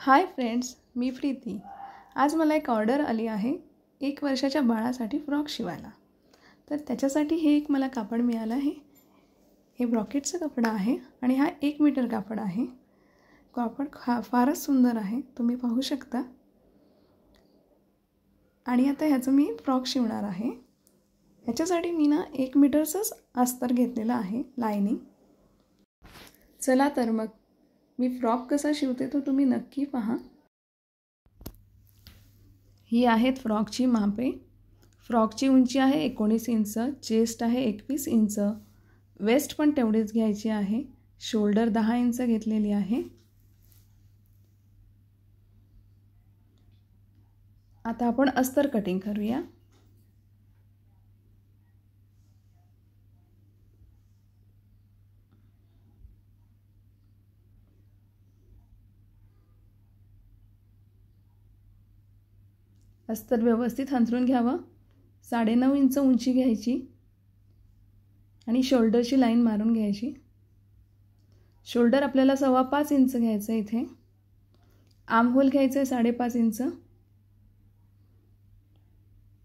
Hi friends, मी प्रीती। आज मला एक ऑर्डर आली आहे 1 वर्षाच्या बाळासाठी फ्रॉक शिवायला। तर त्याच्यासाठी हे एक मला कापड मिळालं आहे। हे ब्रॉकेटचं कपडा आहे आणि हा 1 मीटर कापड आहे। कापड फारच सुंदर आहे, तुम्ही पाहू शकता। आणि आता ह्याचं मी फ्रॉक शिवणार आहे। ह्याच्यासाठी मी 1 मीटरचंच अस्तर घेतलेलं आहे, लाइनिंग। चला तर मग मी फ्रॉक कसा शिवते तो तुम्ही नक्की पहा। ही आहेत फ्रॉकची मापे। फ्रॉकची उंची आहे 19 इंच, चेस्ट आहे 21 इंच, वेस्ट पण तेवढीच घ्यायची आहे, शोल्डर 10 इंच घेतलेली आहे। आता आपण अस्तर कटिंग करूया। अस्तर व्यवस्थित अंथरून घ्यावं। 9.5 इंच उंची घ्यायची आणि शोल्डरची लाईन मारून घ्यायची। शोल्डर आपल्याला 5.25 इंच घ्यायचं आहे इथे। आर्म होल घ्यायचं आहे 5.5 इंच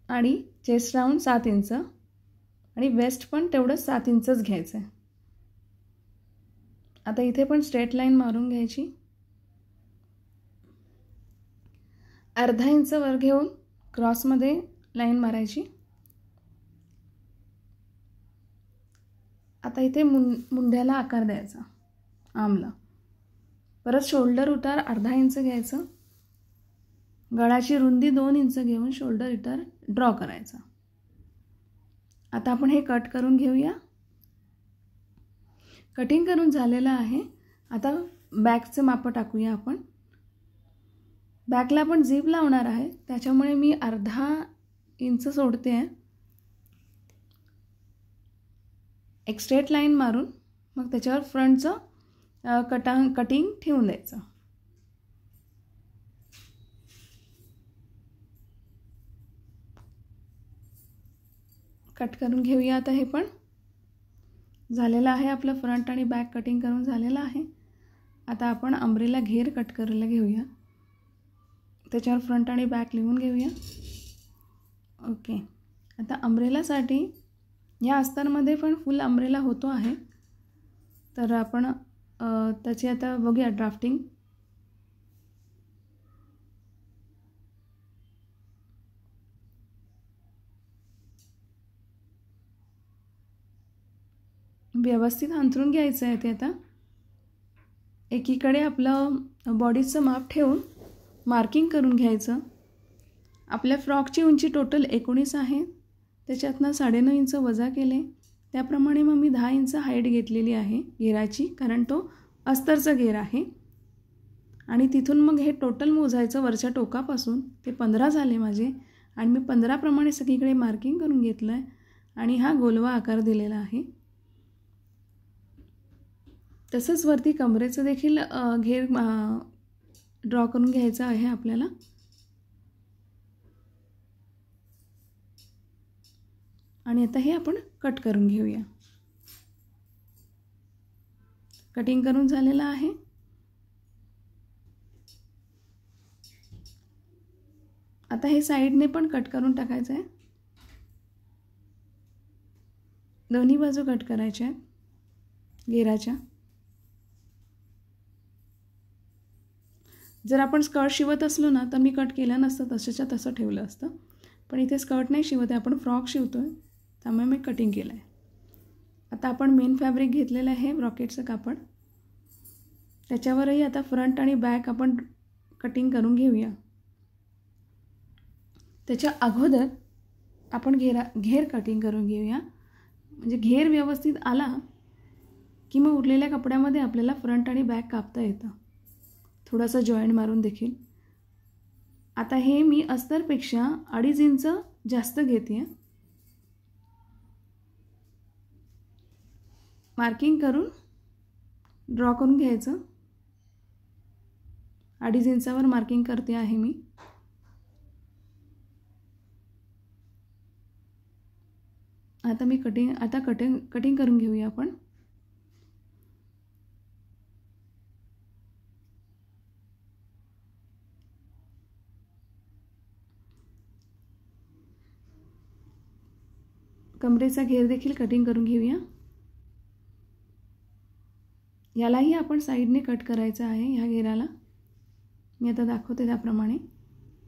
आणि चेस्ट राउंड 7 इंच आणि वेस्ट पण तेवढंच 7 इंचच घ्यायचं आहे। आता इथे पण स्ट्रेट लाईन मारून घ्यायची। अर्धा इंच वर घेऊन क्रॉसमध्ये लाईन मारायची। आता इथे मुंड्याला आकार द्यायचा, आर्मला। परत शोल्डर उतार अर्धा इंच घ्यायचं। गळाची रुंदी 2 इंच घेऊन शोल्डर उतार ड्रॉ करायचा। आता आपण हे कट करून घेऊया। कटिंग करून झालेलं आहे। आता बॅकचे माप टाकूया आपण। बॅकला आपण झिप लावणार आहे, त्याच्यामुळे मी अर्धा इंच सोडते आहे। एक स्ट्रेट लाईन मारून मग त्याच्यावर फ्रंटचं कटिंग ठेवून द्यायचं। कट करून घेऊया। आता हे पण झालेलं आहे, आपलं फ्रंट आणि बॅक कटिंग करून झालेलं आहे। आता आपण अंब्रेला घेर कट करायला घेऊया। त्याच्यावर फ्रंट आणि बॅक लिहून घेऊया। ओके, आता अंब्रेलासाठी या अस्तरमध्ये पण फुल अंब्रेला होतो आहे, तर आपण त्याची आता बघूया ड्राफ्टिंग। व्यवस्थित अंथरून घ्यायचं आहे ते। आता एकीकडे आपलं बॉडीचं माप ठेवून मार्किंग करून घ्यायचं। आपल्या फ्रॉकची उंची टोटल 19 आहे, त्याच्यातनं 9.5 इंच वजा केले, त्याप्रमाणे मग मी 10 इंच हाईट घेतलेली आहे घेराची, कारण तो अस्तरचा घेर आहे। आणि तिथून मग हे टोटल मोजायचं वरच्या टोकापासून। ते 15 झाले माझे आणि मी 15 प्रमाणे सगळीकडे मार्किंग करून घेतलं आहे आणि हा गोलवा आकार दिलेला आहे। तसंच वरती कमरेचं देखील घेर ड्रॉ करून घ्यायचं आहे आपल्याला। आणि आता हे आपण कट करून घेऊया। कटिंग करून झालेलं आहे। आता हे साईडने पण कट करून टाकायचं आहे। दोन्ही बाजू कट करायच्या आहेत घेराच्या। जर आपण स्कर्ट शिवत असलो ना तर मी कट केलं नसतं, तसंच्या तसं ठेवलं असतं, पण इथे स्कर्ट नाही शिवत आहे, आपण फ्रॉक शिवतोय, त्यामुळे मी कटिंग केलं आहे। आता आपण मेन फॅब्रिक घेतलेलं आहे ब्रॉकेटचं कापड, त्याच्यावरही आता फ्रंट आणि बॅक आपण कटिंग करून घेऊया। त्याच्या अगोदर आपण घेर कटिंग करून घेऊया, म्हणजे घेर व्यवस्थित आला की मग उरलेल्या कपड्यामध्ये आपल्याला फ्रंट आणि बॅक कापता येतं, थोडासा जॉईंट मारून देखील। आता हे मी अस्तरपेक्षा 2.5 इंच जास्त घेते। मार्किंग करून ड्रॉ करून घ्यायचं। 2.5 इंचावर मार्किंग करते आहे मी। आता कटिंग करून घेऊया आपण। कमरेचा घेर देखील कटिंग करून घेऊया. यालाही आपण साईडने कट करायचं आहे. ह्या घेराला मी आता दाखवते त्याप्रमाणे.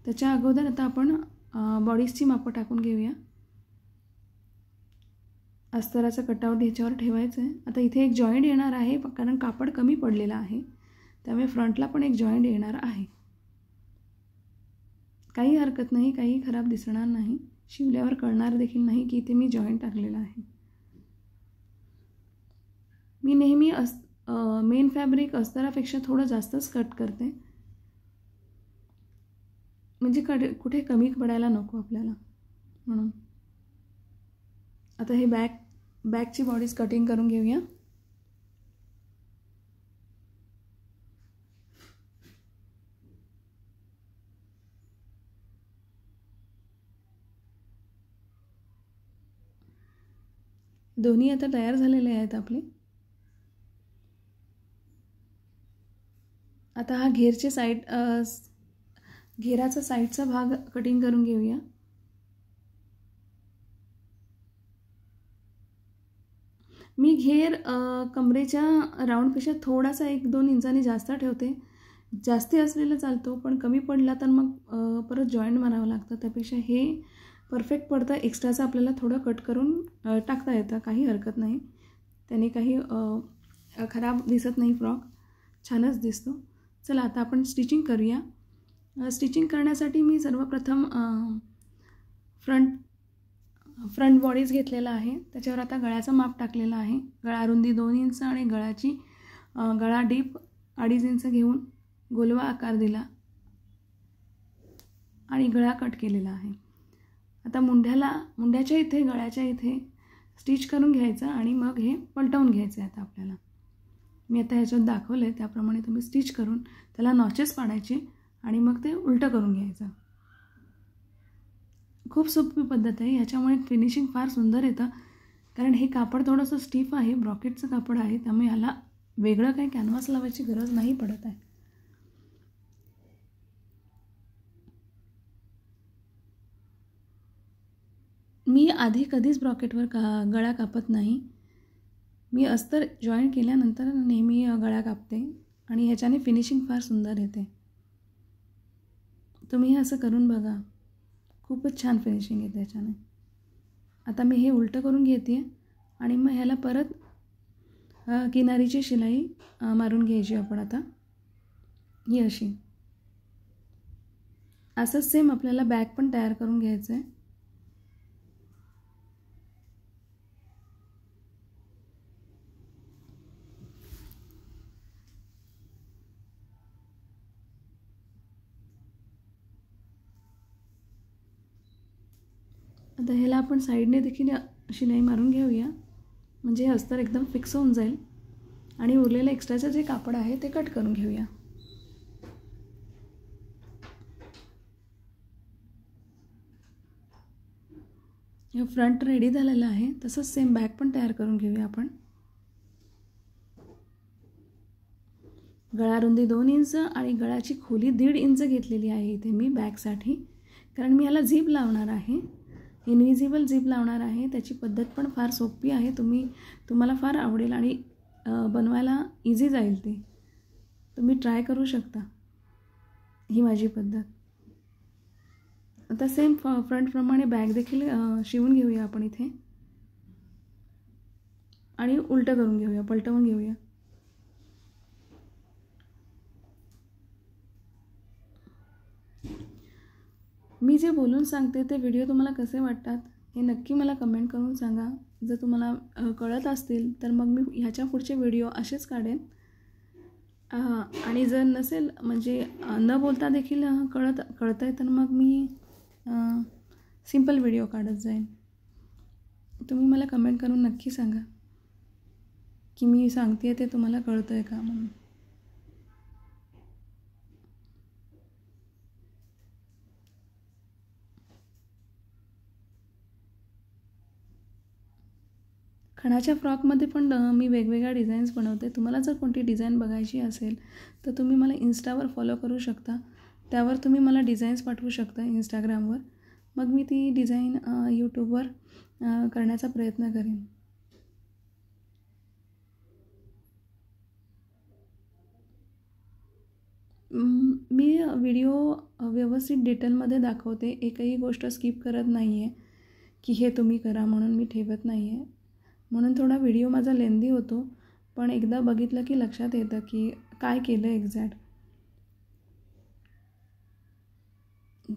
त्याच्या अगोदर आता आपण बॉडीजची मापं टाकून घेऊया. अस्तराचा कटआउट ह्याच्यावर ठेवायचं आहे. आता इथे एक जॉईंट येणार आहे कारण कापड कमी पडलेलं आहे, त्यामुळे फ्रंटला पण एक जॉईंट येणार आहे. काही हरकत नाही, काही खराब दिसणार नाही, शिवल्यावर कळणार देखील नाही की इथे मी जॉईंट टाकलेला आहे. मी नेहमी मेन फॅब्रिक अस्तरापेक्षा थोडं जास्तच कट करते, म्हणजे कुठे कमी पडायला नको आपल्याला म्हणून. आता हे बॅकची बॉडीज कटिंग करून घेऊया. दोन्ही आता तयार झालेले आहेत आपले. आता हा घेराचा साईडचा भाग कटिंग करून घेऊया. मी घेर कमरेच्या राऊंडपेक्षा थोडासा 1-2 इंचांनी जास्त ठेवते. जास्ती असलेला चालतो, पण कमी पडला तर मग परत जॉईंट मारावं लागतं. त्यापेक्षा हे परफेक्ट पडतं. एक्स्ट्राचं आपल्याला थोडं कट करून टाकता येतं, काही हरकत नाही. त्याने काही खराब दिसत नाही, फ्रॉक छानच दिसतो. चला आता आपण स्टिचिंग करूया. स्टिचिंग करण्यासाठी मी सर्वप्रथम फ्रंट बॉडीज घेतलेला आहे. त्याच्यावर आता गळ्याचं माप टाकलेलं आहे. गळा रुंदी 2 इंच आणि गळा डीप 2.5 इंच घेऊन गोलवा आकार दिला आणि गळा कट केलेला आहे. आता मुंड्याच्या इथे, गळ्याच्या इथे स्टिच करून घ्यायचं आणि मग हे पलटवून घ्यायचं आहे. आता आपल्याला मी आता ह्याच्यात दाखवलं आहे त्याप्रमाणे तुम्ही स्टिच करून त्याला नॉचेस पाडायचे आणि मग ते उलटं करून घ्यायचं. खूप सोपी पद्धत आहे. ह्याच्यामुळे फिनिशिंग फार सुंदर येतं, कारण हे कापड थोडंसं स्टिफ आहे, ब्रॉकेटचं कापड आहे, त्यामुळे ह्याला वेगळं काही कॅनव्हास लावायची गरज नाही पडत आहे. मी आधी कधीच ब्रॉकेटवर गळा कापत नाही. मी अस्तर जॉईन केल्यानंतर नेहमी गळा कापते आणि ह्याच्याने फिनिशिंग फार सुंदर येते. तुम्ही असं करून बघा, खूपच छान फिनिशिंग येते ह्याच्याने. आता मी हे उलटं करून घेते आणि मग ह्याला परत किनारीची शिलाई मारून घ्यायची आपण. आता ही अशी असंच सेम आपल्याला बॅग पण तयार करून घ्यायचं आहे. आता ह्याला आपण साईडने देखील शिलाई मारून घेऊया, म्हणजे हे अस्तर एकदम फिक्स होऊन जाईल. आणि उरलेलं एक्स्ट्राचं जे कापड आहे ते कट करून घेऊया. हे फ्रंट रेडी झालेलं आहे. तसंच सेम बॅक पण तयार करून घेऊया आपण. गळा रुंदी 2 इंच आणि गळाची खोली 1.5 इंच घेतलेली आहे इथे मी बॅकसाठी, कारण मी ह्याला झीप लावणार आहे, इनविजिबल झीप लावणार आहे. त्याची पद्धत पण फार सोपी आहे, तुम्हाला फार आवडेल आणि बनवायला इझी जाईल. ती तुम्ही ट्राय करू शकता, ही माझी पद्धत. आता सेम फ्रंटप्रमाणे बॅग देखील शिवून घेऊया आपण इथे आणि उलटं करून घेऊया, पलटवून घेऊया. मी जे बोलून सांगते ते व्हिडिओ तुम्हाला कसे वाटतात हे नक्की मला कमेंट करून सांगा. जर तुम्हाला कळत असतील तर मग मी ह्याच्या पुढचे व्हिडिओ असेच काढेन. आणि जर नसेल, म्हणजे न बोलता देखील कळतं आहे, तर मग मी सिंपल व्हिडिओ काढत जाईन. तुम्ही मला कमेंट करून नक्की सांगा की मी सांगते ते तुम्हाला कळतं आहे का म्हणून. खणाच्या फ्रॉकमध्ये पण मी वेगवेगळ्या डिझाईन्स बनवते. तुम्हाला जर कोणती डिझाईन बघायची असेल तर तुम्ही मला इन्स्टावर फॉलो करू शकता. त्यावर तुम्ही मला डिझाईन्स पाठवू शकता इंस्टाग्रामवर. मग मी ती डिझाईन यूट्यूबवर करण्याचा प्रयत्न करेन. मी व्हिडिओ व्यवस्थित डिटेलमध्ये दाखवते, एकही गोष्ट स्किप करत नाही आहे की हे तुम्ही करा म्हणून मी ठेवत नाही आहे. म्हणून थोडा व्हिडिओ माझा लेंदी होतो, पण एकदा बघितलं की लक्षात येतं की काय केलं एक्झॅक्ट.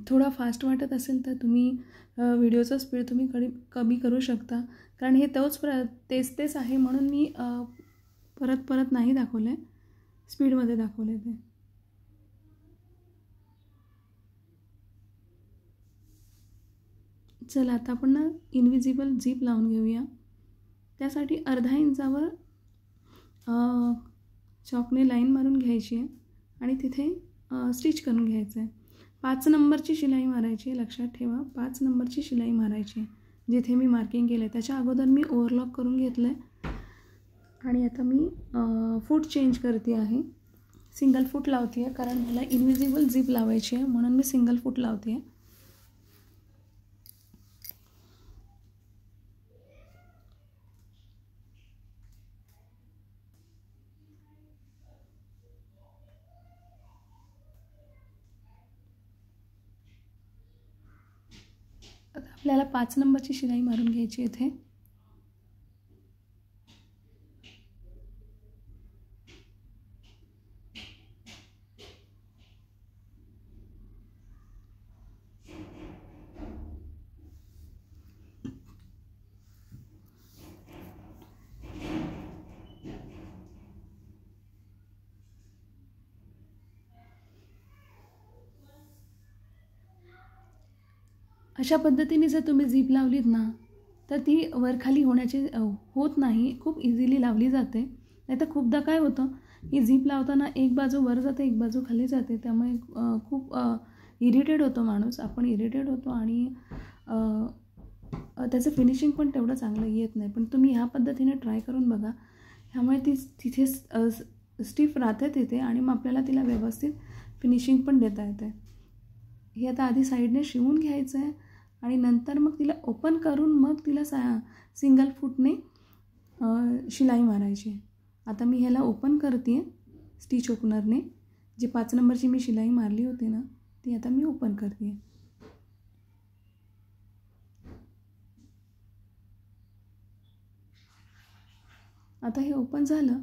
थोडा फास्ट वाटत असेल तर तुम्ही व्हिडिओचा स्पीड तुम्ही कमी करू शकता, कारण हे तेच आहे म्हणून मी परत नाही दाखवलं आहे, स्पीडमध्ये दाखवले ते. चला आता आपण ना इनविजिबल झीप लावून घेऊया. त्यासाठी अर्धा इंचावर चॉकने लाईन मारून घ्यायची आहे आणि तिथे स्टिच करून घ्यायचं आहे. 5 नंबरची शिलाई मारायची आहे, लक्षात ठेवा. 5 नंबरची शिलाई मारायची आहे. जिथे मी मार्किंग केलं आहे त्याच्या अगोदर मी ओव्हरलॉक करून घेतलं आहे आणि आता मी फूट चेंज करते आहे. सिंगल फूट लावते आहे, कारण मला इनविजिबल झीप लावायची आहे म्हणून मी सिंगल फूट लावते आहे. आता आपल्याला 5 नंबरची शिलाई मारून घ्यायची इथे. अशा पद्धतीने जर तुम्ही झीप लावलीत ना तर ती वरखाली होत नाही, खूप इझिली लावली जाते. नाही तर खूपदा काय होतं की झीप लावताना एक बाजू वर जाते एक बाजू खाली जाते, त्यामुळे खूप इरिटेट होतो माणूस, आपण इरिटेट होतो आणि त्याचं फिनिशिंग पण तेवढं चांगलं येत नाही. पण तुम्ही ह्या पद्धतीने ट्राय करून बघा, ह्यामुळे तिथे स्टिफ राहते तिथे आणि मग आपल्याला तिला व्यवस्थित फिनिशिंग पण देता येते. हे आता आधी साईडने शिवून घ्यायचं आहे आणि नंतर मग तिला ओपन करून मग तिला सिंगल फूटने शिलाई मारायची. आता मी ह्याला ओपन करते आहे स्टिच ओपनरने. जी 5 नंबरची मी शिलाई मारली होती ना ती आता मी ओपन करते आहे. आता हे ओपन झालं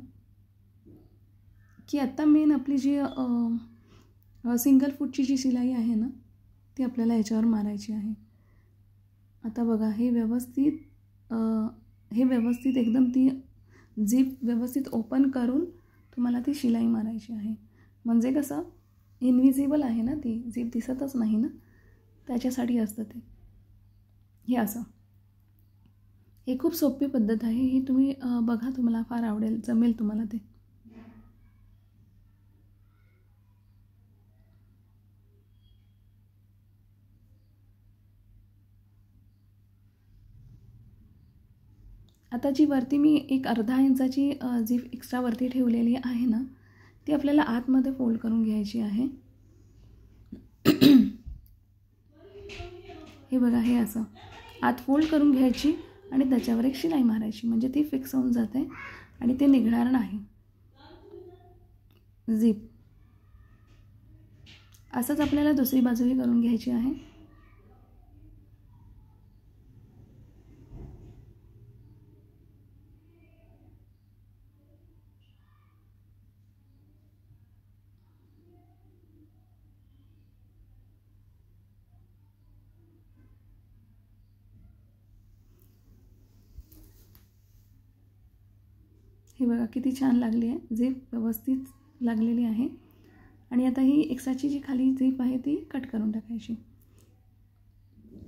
की आता मेन आपली जी सिंगल फूटची जी शिलाई आहे ना ती आपल्याला ह्याच्यावर मारायची आहे. आता बघा हे व्यवस्थित एकदम ती झीप व्यवस्थित ओपन करून तुम्हाला ती शिलाई मारायची आहे. म्हणजे कसं इनविजिबल आहे ना, ती झीप दिसतच नाही ना, त्याच्यासाठी असतं ते. हे असं हे खूप सोपी पद्धत आहे. ही तुम्ही बघा, तुम्हाला फार आवडेल, जमेल तुम्हाला ते. आता जी वरती मी एक अर्धा इंचाची झीप एक्स्ट्रा वरती ठेवलेली आहे ना ती आपल्याला आतमध्ये फोल्ड करून घ्यायची आहे. हे बघा, हे असं आत फोल्ड करून घ्यायची आणि त्याच्यावर एक शिलाई मारायची, म्हणजे ती फिक्स होऊन जाते आणि ते निघणार नाही झीप. असंच आपल्याला दुसरी बाजूही करून घ्यायची आहे. हे बघा किती छान लागली आहे, झीप व्यवस्थित लागलेली आहे. आणि आता ही एक्स्ट्राची जी खाली झीप आहे ती कट करून टाकायची.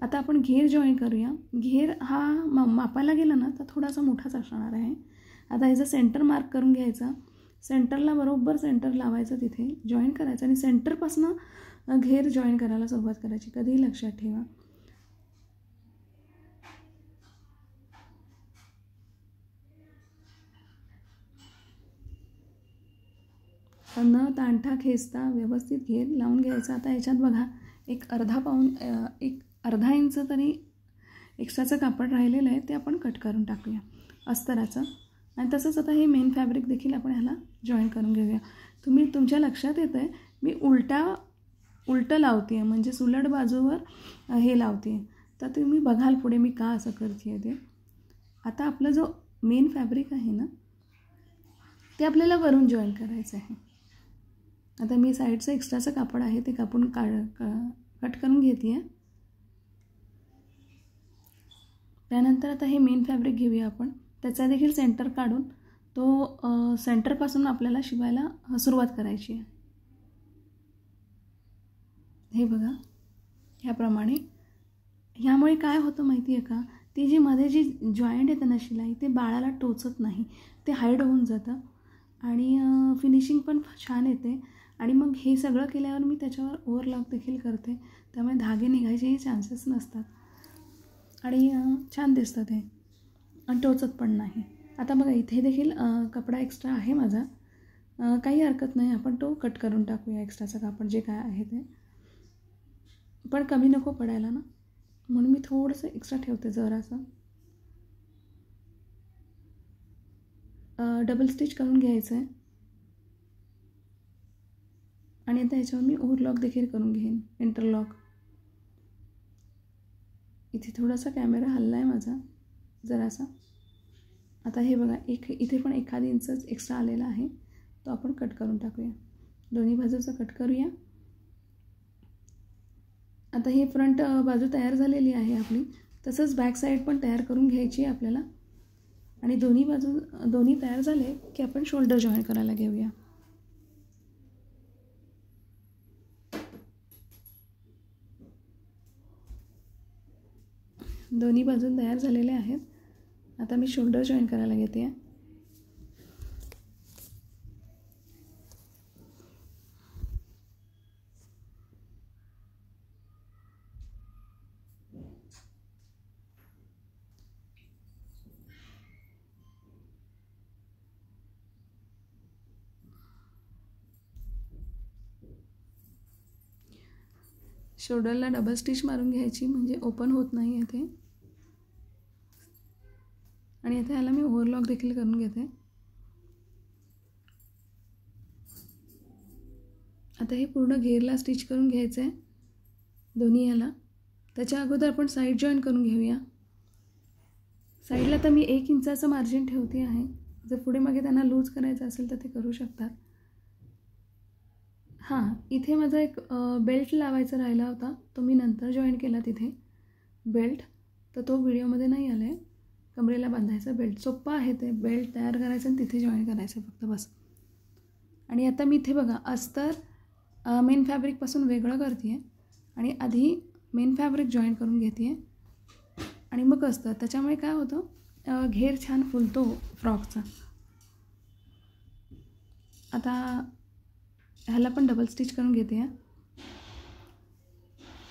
आता आपण घेर जॉईन करूया. घेर हा मापायला गेला ना तर थोडासा मोठाच असणार आहे. आता ह्याचं सेंटर मार्क करून घ्यायचा, सेंटरला बरोबर सेंटर लावायचं, तिथे जॉईन करायचं आणि सेंटरपासून घेर जॉईन करायला सुरुवात करायची. कधीही लक्षात ठेवा. न तांठा खेचता व्यवस्थित घेर लावून घ्यायचा. आता ह्याच्यात बघा एक अर्धा इंच तरी एक्स्ट्राचं कापड राहिलेलं आहे ते आपण कट करून टाकूया अस्तराचं. आणि तसंच आता हे मेन फॅब्रिक देखील आपण ह्याला जॉईन करून घेऊया. तुमच्या लक्षात येतं आहे मी उलटं लावते आहे, म्हणजे उलट बाजूवर हे लावते आहे. तर तुम्ही बघाल पुढे मी का असं करते आहे ते. आता आपलं जो मेन फॅब्रिक आहे ना ते आपल्याला वरून जॉईन करायचं आहे. आता मी साईडचं एक्स्ट्राचं कापड आहे ते कापून कट करून घेते आहे. त्यानंतर आता हे मेन फॅब्रिक घेऊया आपण. त्याचा देखील सेंटर काढून तो सेंटरपासून आपल्याला शिवायला सुरुवात करायची आहे. हे बघा ह्याप्रमाणे. ह्यामुळे काय होतं माहिती आहे का, ती जी मध्ये जी जॉईंट येतं ना शिलाई ते बाळाला टोचत नाही, ते हाईड होऊन जातं आणि फिनिशिंग पण छान येते. आणि मग हे सगळं केल्यावर मी त्याच्यावर ओव्हरलॉक देखील करते, त्यामुळे धागे निघायचेही चान्सेस नसतात आणि छान दिसतं ते आणि टोचत पण नाही. आता बघा इथे देखील कपडा एक्स्ट्रा आहे माझा, काही हरकत नाही, आपण तो कट करून टाकूया. एक्स्ट्राचं कापड जे काय आहे ते पण कमी नको पडायला ना, म्हणून मी थोडंसं एक्स्ट्रा ठेवते जरासं. डबल स्टिच करून घ्यायचं आहे आणि आता याच्यावर मी ओव्हरलॉक देखील करून घेईन, इंटरलॉक. इथे थोडासा कॅमेरा हलला आहे माझा जरासा. आता हे बघा इथे पण एखादी इंचच एक्स्ट्रा आलेला आहे, तो आपण कट करून टाकूया. दोन्ही बाजूचं कट करूया. आता ही फ्रंट बाजू तयार झालेली आहे आपली, तसंच बॅक साईड पण तयार करून घ्यायची आहे आपल्याला. आणि दोन्ही तयार झाले की आपण शोल्डर जॉईन करायला घेऊया. दोन्ही बाजू तयार झालेले आहेत. आता मी शोल्डर जॉईन करायला घेते आहे. शोल्डरला डबल स्टिच मारून घ्यायची, म्हणजे ओपन होत नाही येते. आणि आता ह्याला मी ओव्हरलॉक देखील करून घेते. आता हे पूर्ण घेरला स्टिच करून घ्यायचं आहे दोन्ही ह्याला. त्याच्या अगोदर आपण साईड जॉईन करून घेऊया. साईडला तर मी 1 इंचाचं मार्जिन ठेवते आहे. जर पुढे मागे त्यांना लूज करायचं असेल तर ते करू शकतात. हां, इथे माझा एक बेल्ट लावायचा राहिला होता, तो मी नंतर जॉईन केला तिथे बेल्ट, तर तो व्हिडिओमध्ये नाही आला आहे. कमरेला बांधायचा बेल्ट सोप्पा आहे, ते बेल्ट तयार करायचं आणि तिथे जॉईन करायचं फक्त बस. आणि आता मी इथे बघा अस्तर मेन फॅब्रिकपासून वेगळं करते आहे आणि आधी मेन फॅब्रिक जॉईन करून घेते आहे आणि मग अस्तर. त्याच्यामुळे काय होतं, घेर छान फुलतो फ्रॉकचा. आता ह्याला पण डबल स्टिच करून घेते आहे.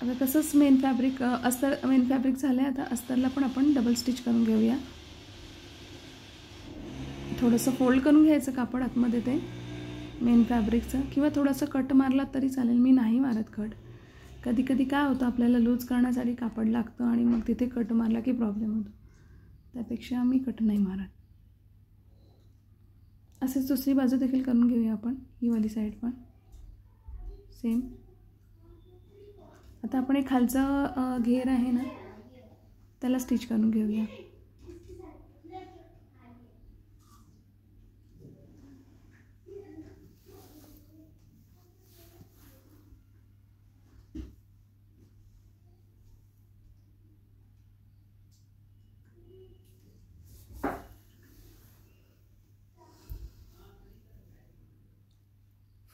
आता तसंच मेन फॅब्रिक झालं आहे. आता अस्तरला पण आपण डबल स्टिच करून घेऊया. थोडंसं फोल्ड करून घ्यायचं कापड आतमध्ये ते मेन फॅब्रिकचं, किंवा थोडंसं कट मारला तरी चालेल. मी नाही मारत कट. कधी कधी काय होतं, आपल्याला लूज करण्यासाठी कापड लागतं आणि मग तिथे कट मारला की प्रॉब्लेम होतो. त्यापेक्षा मी कट नाही मारत. असेच दुसरी बाजू देखील करून घेऊया आपण, ही वाली साईड पण सेम. आता आपण एक खालचा घेर आहे ना त्याला स्टिच करून घेऊया.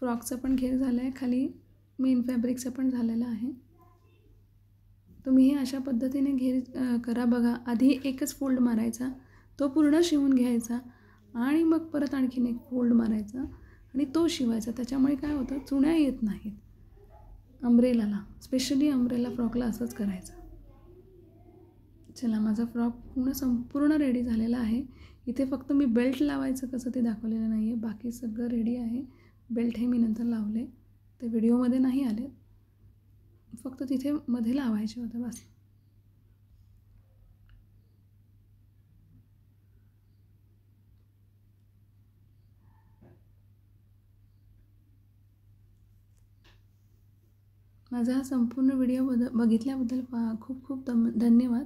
फ्रॉकचं पण घेर झालं आहे, खाली मेन फॅब्रिकचं पण झालेलं आहे. तुम्ही हे अशा पद्धतीने घेर करा बघा. आधी एकच फोल्ड मारायचा, तो पूर्ण शिवून घ्यायचा आणि मग परत आणखीन एक फोल्ड मारायचा आणि तो शिवायचा. त्याच्यामुळे काय होतं, चुण्या येत नाहीत. अम्ब्रेलाला, स्पेशली अम्ब्रेला फ्रॉकला असंच करायचं. चला, माझा फ्रॉक संपूर्ण रेडी झालेला आहे. इथे फक्त मी बेल्ट लावायचं कसं ते दाखवलेलं नाही आहे, बाकी सगळं रेडी आहे. बेल्ट हे मी नंतर लावले, ते व्हिडिओमध्ये नाही आले, फक्त तिथे मध्ये लावायचे होते बस. माझा हा संपूर्ण व्हिडिओ बघितल्याबद्दल खूप खूप धन्यवाद.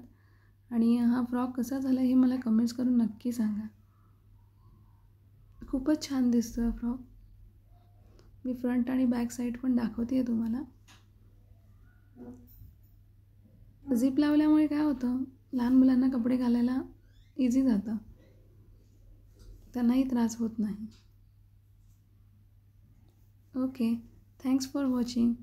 आणि हा फ्रॉक कसा झाला हे मला कमेंट्स करून नक्की सांगा. खूपच छान दिसतो हा फ्रॉक. मी फ्रंट आणि बॅक साईड पण दाखवते आहे तुम्हाला. झिप लावल्यामुळे काय होतं, लहान मुलांना कपडे घालायला इझी जातं, त्यांनाही त्रास होत नाही. Okay, thanks for watching.